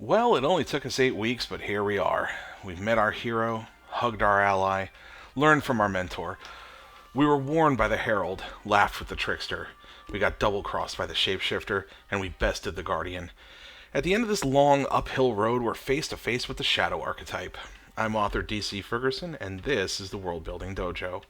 Well, it only took us 8 weeks, but here we are. We've met our hero, hugged our ally, learned from our mentor. We were warned by the Herald, laughed with the Trickster. We got double-crossed by the Shapeshifter, and we bested the Guardian. At the end of this long uphill road, we're face to face with the Shadow Archetype. I'm author DC Ferguson, and this is the Worldbuilding Dojo.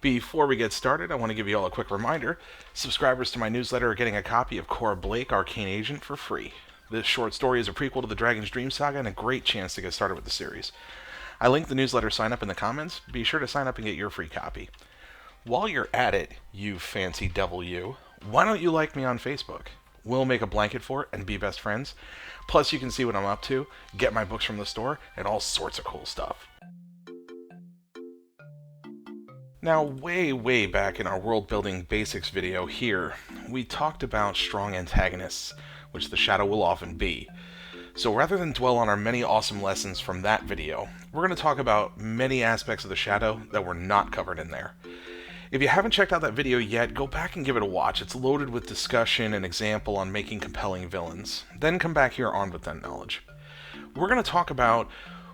Before we get started, I want to give you all a quick reminder. Subscribers to my newsletter are getting a copy of Cora Blake, Arcane Agent, for free. This short story is a prequel to the Dragon's Dream saga and a great chance to get started with the series. I linked the newsletter sign up in the comments. Be sure to sign up and get your free copy. While you're at it, you fancy devil you, why don't you like me on Facebook? We'll make a blanket for it and be best friends. Plus you can see what I'm up to, get my books from the store, and all sorts of cool stuff. Now, way back in our world building basics video here, we talked about strong antagonists, which the Shadow will often be. So rather than dwell on our many awesome lessons from that video, we're going to talk about many aspects of the Shadow that were not covered in there. If you haven't checked out that video yet, go back and give it a watch. It's loaded with discussion and example on making compelling villains. Then come back here armed with that knowledge. We're going to talk about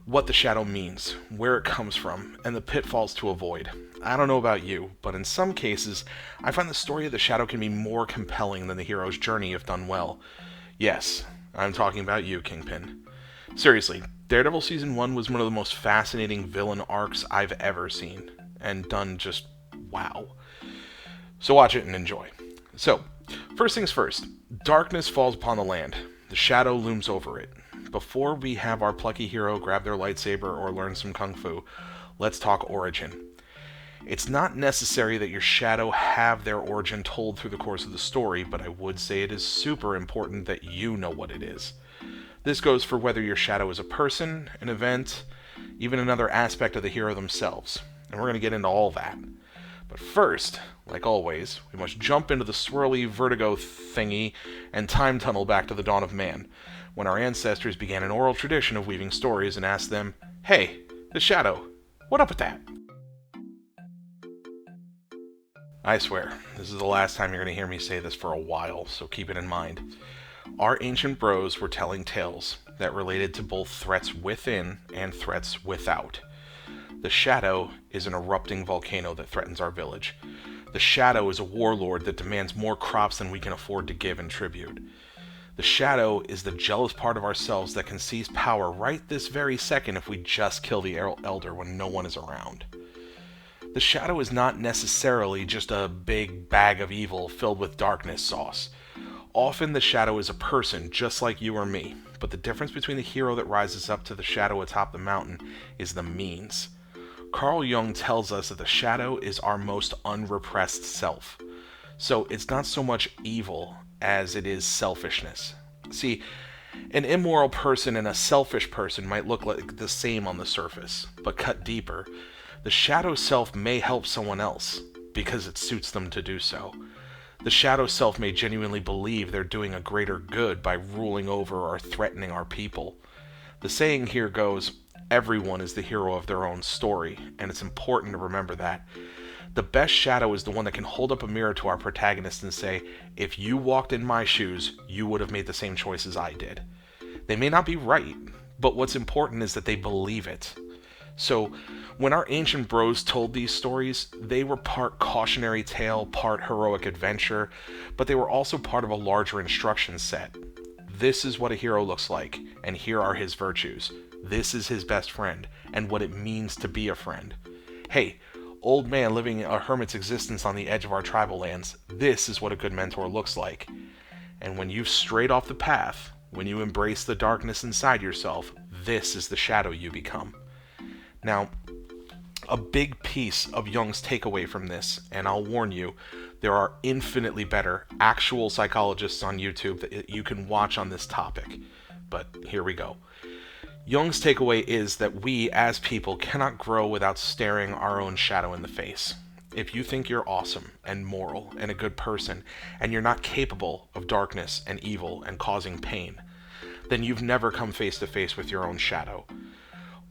what the Shadow means, where it comes from, and the pitfalls to avoid. I don't know about you, but in some cases, I find the story of the Shadow can be more compelling than the hero's journey if done well. Yes, I'm talking about you, Kingpin. Seriously, Daredevil Season 1 was one of the most fascinating villain arcs I've ever seen, and done just wow. So watch it and enjoy. So, first things first, darkness falls upon the land. The Shadow looms over it. Before we have our plucky hero grab their lightsaber or learn some kung fu, let's talk origin. It's not necessary that your Shadow have their origin told through the course of the story, but I would say it is super important that you know what it is. This goes for whether your Shadow is a person, an event, even another aspect of the hero themselves, and we're going to get into all that. But first, like always, we must jump into the swirly vertigo thingy and time tunnel back to the dawn of man, when our ancestors began an oral tradition of weaving stories and asked them, "Hey, the Shadow, what up with that?" I swear, this is the last time you're going to hear me say this for a while, so keep it in mind. Our ancient bros were telling tales that related to both threats within and threats without. The Shadow is an erupting volcano that threatens our village. The Shadow is a warlord that demands more crops than we can afford to give in tribute. The Shadow is the jealous part of ourselves that can seize power right this very second if we just kill the Elder when no one is around. The Shadow is not necessarily just a big bag of evil filled with darkness sauce. Often the Shadow is a person just like you or me, but the difference between the hero that rises up to the Shadow atop the mountain is the means. Carl Jung tells us that the Shadow is our most unrepressed self. So it's not so much evil as it is selfishness. See, an immoral person and a selfish person might look like the same on the surface, but cut deeper, the Shadow self may help someone else because it suits them to do so. The Shadow self may genuinely believe they're doing a greater good by ruling over or threatening our people. The saying here goes, everyone is the hero of their own story, and it's important to remember that. The best Shadow is the one that can hold up a mirror to our protagonist and say, if you walked in my shoes, you would have made the same choices I did. They may not be right, but what's important is that they believe it. So, when our ancient bros told these stories, they were part cautionary tale, part heroic adventure, but they were also part of a larger instruction set. This is what a hero looks like, and here are his virtues. This is his best friend, and what it means to be a friend. Hey, old man living a hermit's existence on the edge of our tribal lands, this is what a good mentor looks like. And when you've strayed off the path, when you embrace the darkness inside yourself, this is the Shadow you become. Now, a big piece of Jung's takeaway from this, and I'll warn you, there are infinitely better actual psychologists on YouTube that you can watch on this topic. But here we go. Jung's takeaway is that we, as people, cannot grow without staring our own shadow in the face. If you think you're awesome and moral and a good person, and you're not capable of darkness and evil and causing pain, then you've never come face to face with your own shadow.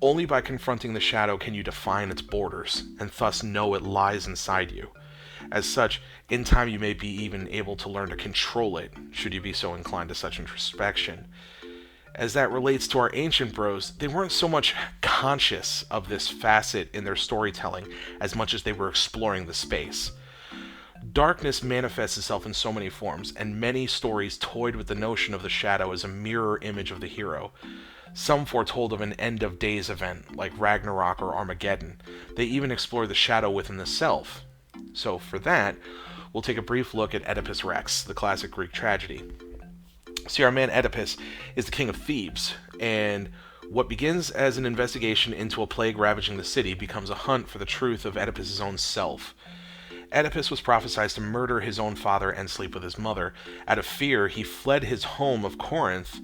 Only by confronting the Shadow can you define its borders, and thus know it lies inside you. As such, in time you may be even able to learn to control it, should you be so inclined to such introspection. As that relates to our ancient bros, they weren't so much conscious of this facet in their storytelling as much as they were exploring the space. Darkness manifests itself in so many forms, and many stories toyed with the notion of the shadow as a mirror image of the hero. Some foretold of an end of days event, like Ragnarok or Armageddon. They even explore the shadow within the self. So for that, we'll take a brief look at Oedipus Rex, the classic Greek tragedy. See, our man Oedipus is the king of Thebes, and what begins as an investigation into a plague ravaging the city becomes a hunt for the truth of Oedipus' own self. Oedipus was prophesied to murder his own father and sleep with his mother. Out of fear, he fled his home of Corinth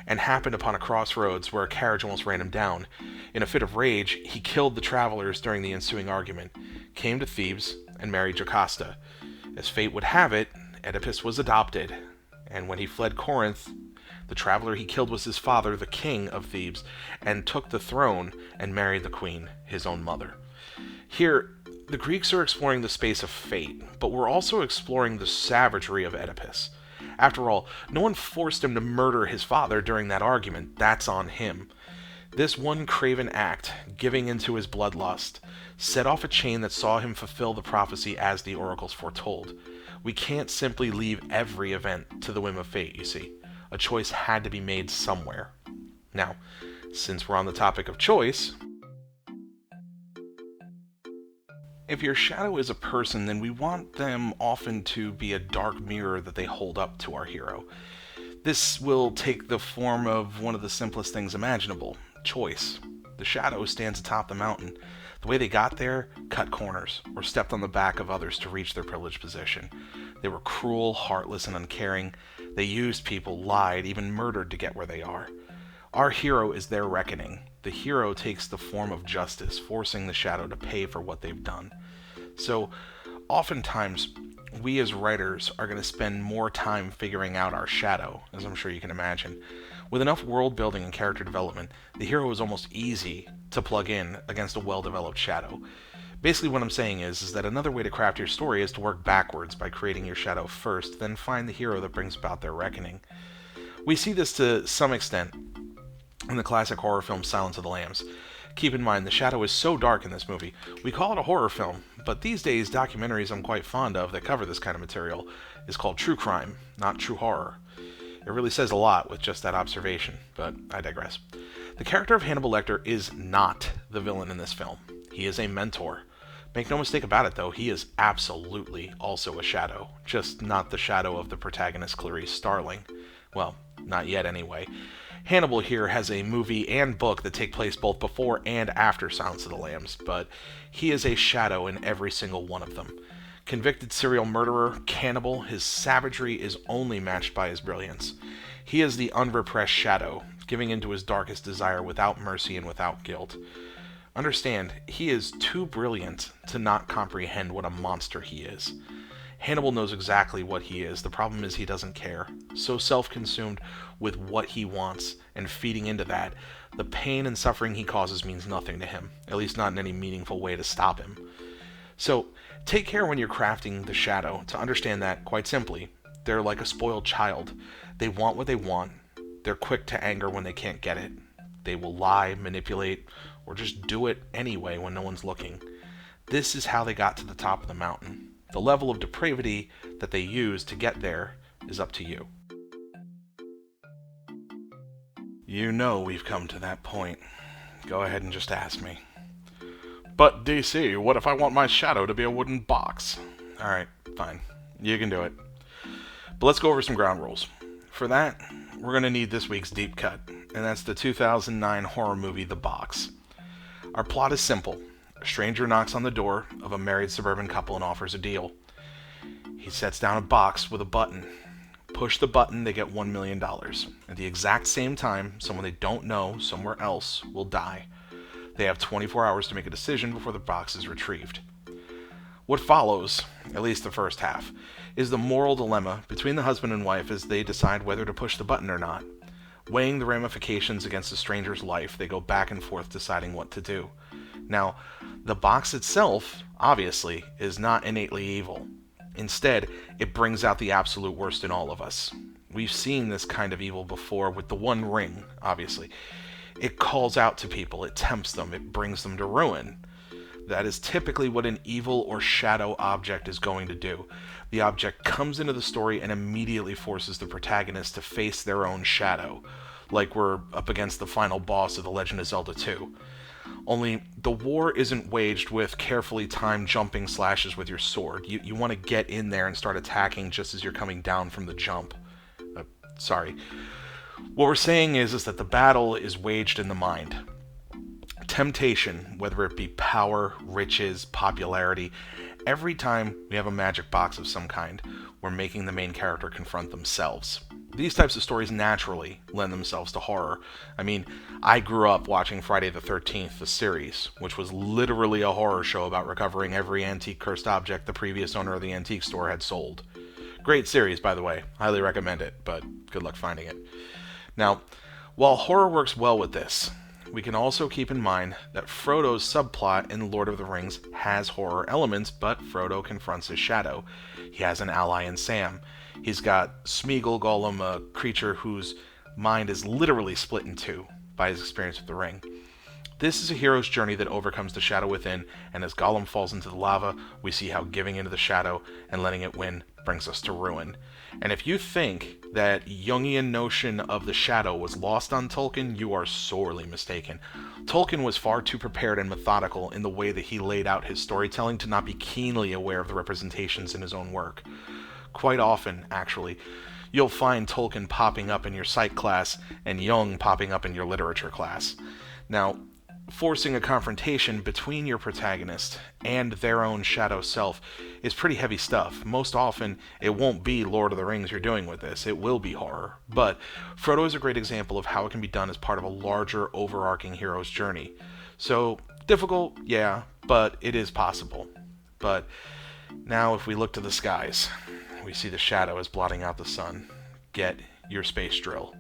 and happened upon a crossroads where a carriage almost ran him down. In a fit of rage, he killed the travelers during the ensuing argument, came to Thebes, and married Jocasta. As fate would have it, Oedipus was adopted, and when he fled Corinth, the traveler he killed was his father, the king of Thebes, and took the throne and married the queen, his own mother. Here, the Greeks are exploring the space of fate, but we're also exploring the savagery of Oedipus. After all, no one forced him to murder his father during that argument. That's on him. This one craven act, giving into his bloodlust, set off a chain that saw him fulfill the prophecy as the oracles foretold. We can't simply leave every event to the whim of fate, you see. A choice had to be made somewhere. Now, since we're on the topic of choice, if your shadow is a person, then we want them often to be a dark mirror that they hold up to our hero. This will take the form of one of the simplest things imaginable, choice. The shadow stands atop the mountain. The way they got there, cut corners, or stepped on the back of others to reach their privileged position. They were cruel, heartless, and uncaring. They used people, lied, even murdered to get where they are. Our hero is their reckoning. The hero takes the form of justice, forcing the shadow to pay for what they've done. So, oftentimes, we as writers are going to spend more time figuring out our shadow, as I'm sure you can imagine. With enough world building and character development, the hero is almost easy to plug in against a well-developed shadow. Basically what I'm saying is that another way to craft your story is to work backwards by creating your shadow first, then find the hero that brings about their reckoning. We see this to some extent in the classic horror film Silence of the Lambs. Keep in mind, the shadow is so dark in this movie. We call it a horror film, but these days documentaries I'm quite fond of that cover this kind of material is called true crime, not true horror. It really says a lot with just that observation, but I digress. The character of Hannibal Lecter is not the villain in this film. He is a mentor. Make no mistake about it, though, he is absolutely also a shadow, just not the shadow of the protagonist Clarice Starling. Well, not yet anyway. Hannibal here has a movie and book that take place both before and after Silence of the Lambs, but he is a shadow in every single one of them. Convicted serial murderer, cannibal, his savagery is only matched by his brilliance. He is the unrepressed shadow, giving into his darkest desire without mercy and without guilt. Understand, he is too brilliant to not comprehend what a monster he is. Hannibal knows exactly what he is. The problem is he doesn't care. So self-consumed with what he wants and feeding into that, the pain and suffering he causes means nothing to him, at least not in any meaningful way to stop him. So, take care when you're crafting the shadow to understand that, quite simply, they're like a spoiled child. They want what they want. They're quick to anger when they can't get it. They will lie, manipulate, or just do it anyway when no one's looking. This is how they got to the top of the mountain. The level of depravity that they use to get there is up to you. You know we've come to that point. Go ahead and just ask me. But DC, what if I want my shadow to be a wooden box? Alright, fine. You can do it. But let's go over some ground rules. For that, we're going to need this week's deep cut, and that's the 2009 horror movie The Box. Our plot is simple. A stranger knocks on the door of a married suburban couple and offers a deal. He sets down a box with a button. Push the button, they get $1 million. At the exact same time, someone they don't know somewhere else will die. They have 24 hours to make a decision before the box is retrieved. What follows, at least the first half, is the moral dilemma between the husband and wife as they decide whether to push the button or not. Weighing the ramifications against the stranger's life, they go back and forth deciding what to do. Now, the box itself, obviously, is not innately evil. Instead, it brings out the absolute worst in all of us. We've seen this kind of evil before with the One Ring, obviously. It calls out to people, it tempts them, it brings them to ruin. That is typically what an evil or shadow object is going to do. The object comes into the story and immediately forces the protagonist to face their own shadow, like we're up against the final boss of The Legend of Zelda 2. Only the war isn't waged with carefully timed jumping slashes with your sword. You want to get in there and start attacking just as you're coming down from the jump. Sorry. What we're saying is that the battle is waged in the mind. Temptation, whether it be power, riches, popularity, every time we have a magic box of some kind, we're making the main character confront themselves. These types of stories naturally lend themselves to horror. I mean, I grew up watching Friday the 13th, the series, which was literally a horror show about recovering every antique cursed object the previous owner of the antique store had sold. Great series, by the way. Highly recommend it, but good luck finding it. Now, while horror works well with this, we can also keep in mind that Frodo's subplot in Lord of the Rings has horror elements, but Frodo confronts his shadow. He has an ally in Sam. He's got Smeagol Gollum, a creature whose mind is literally split in two by his experience with the ring. This is a hero's journey that overcomes the shadow within, and as Gollum falls into the lava, we see how giving into the shadow and letting it win brings us to ruin. And if you think that Jungian notion of the shadow was lost on Tolkien, you are sorely mistaken. Tolkien was far too prepared and methodical in the way that he laid out his storytelling to not be keenly aware of the representations in his own work. Quite often, actually, you'll find Tolkien popping up in your psych class and Jung popping up in your literature class. Now, forcing a confrontation between your protagonist and their own shadow self is pretty heavy stuff. Most often, it won't be Lord of the Rings you're doing with this. It will be horror. But Frodo is a great example of how it can be done as part of a larger, overarching hero's journey. So, difficult, yeah, but it is possible. But now if we look to the skies, we see the shadow is blotting out the sun. Get your space drill.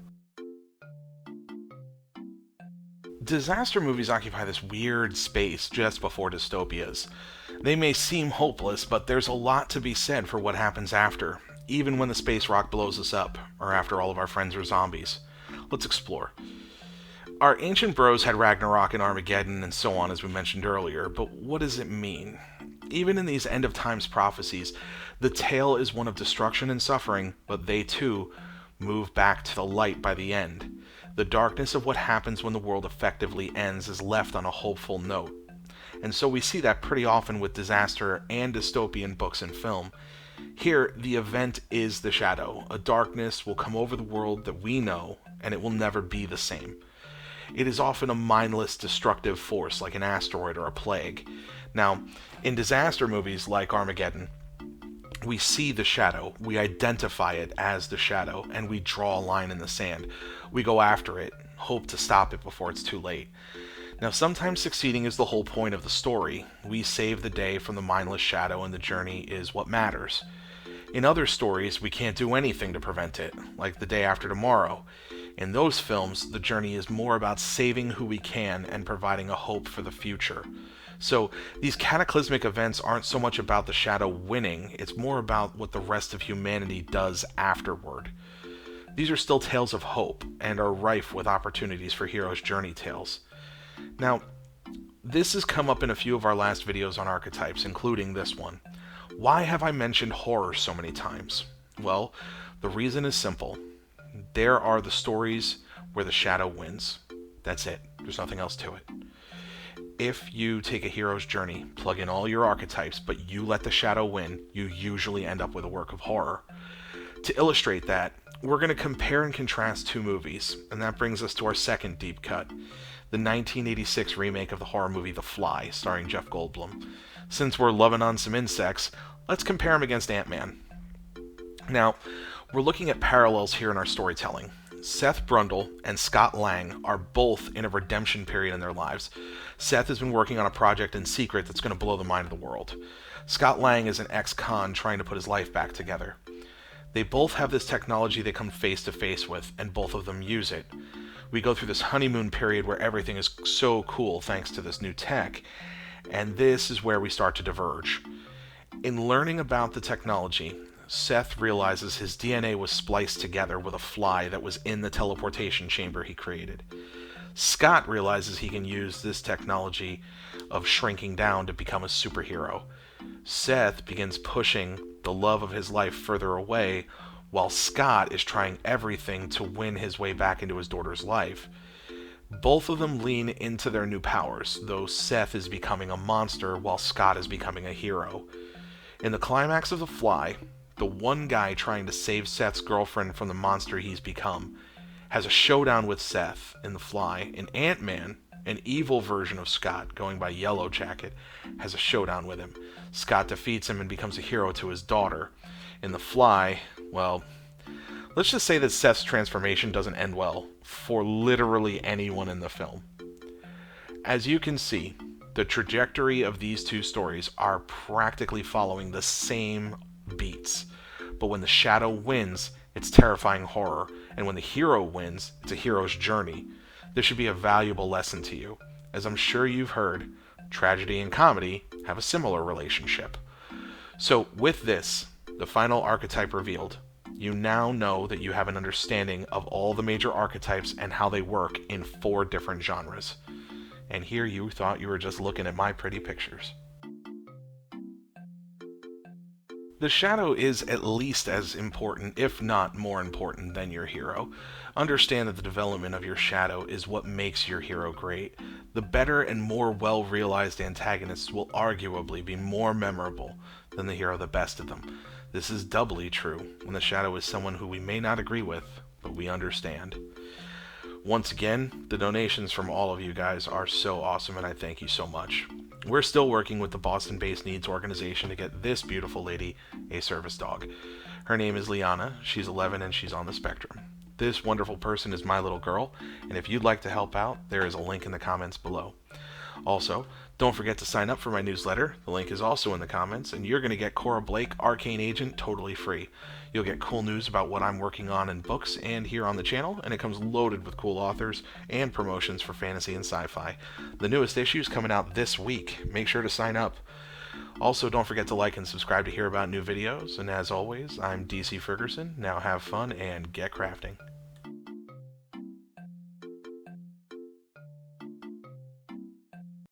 Disaster movies occupy this weird space just before dystopias. They may seem hopeless, but there's a lot to be said for what happens after, even when the space rock blows us up, or after all of our friends are zombies. Let's explore. Our ancient bros had Ragnarok and Armageddon and so on, as we mentioned earlier, but what does it mean? Even in these end-of-times prophecies, the tale is one of destruction and suffering, but they too move back to the light by the end. The darkness of what happens when the world effectively ends is left on a hopeful note. And so we see that pretty often with disaster and dystopian books and film. Here, the event is the shadow. A darkness will come over the world that we know, and it will never be the same. It is often a mindless, destructive force like an asteroid or a plague. Now, in disaster movies like Armageddon, we see the shadow, we identify it as the shadow, and we draw a line in the sand. We go after it, hope to stop it before it's too late. Now, sometimes succeeding is the whole point of the story. We save the day from the mindless shadow, and the journey is what matters. In other stories, we can't do anything to prevent it, like The Day After Tomorrow. In those films, the journey is more about saving who we can and providing a hope for the future. So these cataclysmic events aren't so much about the shadow winning, it's more about what the rest of humanity does afterward. These are still tales of hope, and are rife with opportunities for heroes' journey tales. Now, this has come up in a few of our last videos on archetypes, including this one. Why have I mentioned horror so many times? Well, the reason is simple. There are the stories where the shadow wins. That's it. There's nothing else to it. If you take a hero's journey, plug in all your archetypes, but you let the shadow win, you usually end up with a work of horror. To illustrate that, we're going to compare and contrast two movies, and that brings us to our second deep cut, the 1986 remake of the horror movie The Fly, starring Jeff Goldblum. Since we're loving on some insects, let's compare them against Ant-Man. Now, we're looking at parallels here in our storytelling. Seth Brundle and Scott Lang are both in a redemption period in their lives. Seth has been working on a project in secret that's going to blow the mind of the world. Scott Lang is an ex-con trying to put his life back together. They both have this technology they come face to face with, and both of them use it. We go through this honeymoon period where everything is so cool thanks to this new tech, and this is where we start to diverge. In learning about the technology, Seth realizes his DNA was spliced together with a fly that was in the teleportation chamber he created. Scott realizes he can use this technology of shrinking down to become a superhero. Seth begins pushing the love of his life further away, while Scott is trying everything to win his way back into his daughter's life. Both of them lean into their new powers, though Seth is becoming a monster while Scott is becoming a hero. In the climax of The Fly, the one guy trying to save Seth's girlfriend from the monster he's become has a showdown with Seth in The Fly, and Ant-Man, an evil version of Scott going by Yellow Jacket, has a showdown with him. Scott defeats him and becomes a hero to his daughter. In The Fly, well, let's just say that Seth's transformation doesn't end well for literally anyone in the film. As you can see, the trajectory of these two stories are practically following the same beats. But when the shadow wins, it's terrifying horror, and when the hero wins, it's a hero's journey. This should be a valuable lesson to you. As I'm sure you've heard, tragedy and comedy have a similar relationship. So with this, the final archetype revealed, you now know that you have an understanding of all the major archetypes and how they work in 4 different genres. And here you thought you were just looking at my pretty pictures. The shadow is at least as important, if not more important, than your hero. Understand that the development of your shadow is what makes your hero great. The better and more well-realized antagonists will arguably be more memorable than the hero the best of them. This is doubly true when the shadow is someone who we may not agree with, but we understand. Once again, the donations from all of you guys are so awesome, and I thank you so much. We're still working with the Boston-based Needs organization to get this beautiful lady a service dog. Her name is Liana, she's 11 and she's on the spectrum. This wonderful person is my little girl, and if you'd like to help out, there is a link in the comments below. Also, don't forget to sign up for my newsletter. The link is also in the comments, and you're going to get Cora Blake, Arcane Agent, totally free. You'll get cool news about what I'm working on in books and here on the channel, and it comes loaded with cool authors and promotions for fantasy and sci-fi. The newest issue is coming out this week. Make sure to sign up. Also, don't forget to like and subscribe to hear about new videos, and as always, I'm DC Ferguson. Now have fun and get crafting.